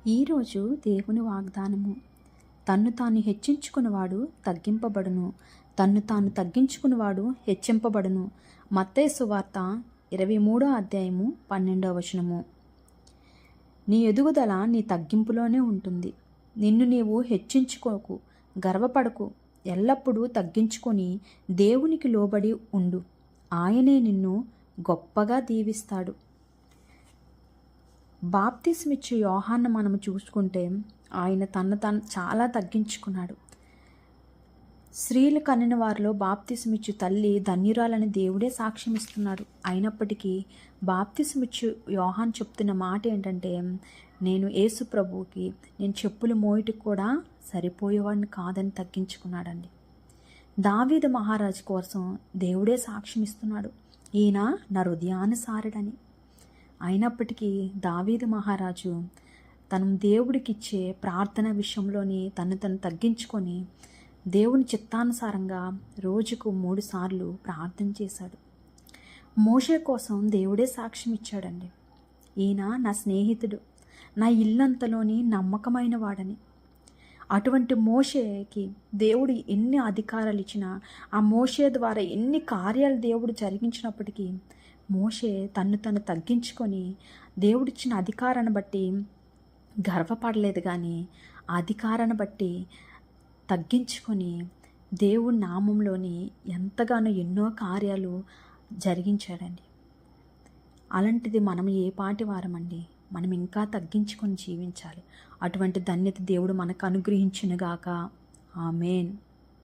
ఈరోజు దేవుని వాగ్దానము. తన్ను తాను హెచ్చించుకునివాడు తగ్గింపబడును, తన్ను తాను తగ్గించుకునివాడు హెచ్చింపబడును. మత్తయి సువార్త 23వ అధ్యాయము 12వ వచనము. నీ ఎదుగుదల నీ తగ్గింపులోనే ఉంటుంది. నిన్ను నీవు హెచ్చించుకోకు, గర్వపడకు. ఎల్లప్పుడూ తగ్గించుకొని దేవునికి లోబడి ఉండు. ఆయనే నిన్ను గొప్పగా దీవిస్తాడు. బాప్తిస్మిచ్చు యోహాన్ని మనము చూసుకుంటే ఆయన తను చాలా తగ్గించుకున్నాడు. స్త్రీలు కనిన వారిలో బాప్తిస్మిచ్చు తల్లి ధన్యురాలని దేవుడే సాక్ష్యం ఇస్తున్నాడు. అయినప్పటికీ బాప్తిస్మిచ్చు యోహాన్ చెప్తున్న మాట ఏంటంటే, నేను యేసు ప్రభువుకి నేను చెప్పులు మోయటకు కూడా సరిపోయేవాడిని కాదని తగ్గించుకున్నాడండి. దావీదు మహారాజు కోసం దేవుడే సాక్ష్యం ఇస్తున్నాడు, ఈయన నా హృదయానుసారుడని. అయినప్పటికీ దావీదు మహారాజు తను దేవుడికిచ్చే ప్రార్థన విషయంలోని తను తగ్గించుకొని దేవుని చిత్తానుసారంగా రోజుకు 3 సార్లు ప్రార్థన చేశాడు. మోషే కోసం దేవుడే సాక్ష్యం ఇచ్చాడండి, ఈయన నా స్నేహితుడు, నా ఇల్లంతలోని నమ్మకమైన వాడని. అటువంటి మోషేకి దేవుడు ఎన్ని అధికారాలు ఇచ్చినా, ఆ మోషే ద్వారా ఎన్ని కార్యాలు దేవుడు జరిగించినప్పటికీ మోషే తను తగ్గించుకొని దేవుడిచ్చిన అధికారాన్ని బట్టి గర్వపడలేదు, కానీ ఆ అధికారాన్ని బట్టి తగ్గించుకొని దేవుడి నామంలోని ఎంతగానో ఎన్నో కార్యాలు జరిగించాడండి. అలాంటిది మనం ఏ పాటి వారమండి? మనం ఇంకా తగ్గించుకొని జీవించాలి. అటువంటి ధన్యత దేవుడు మనకు అనుగ్రహించునుగాక. ఆమేన్.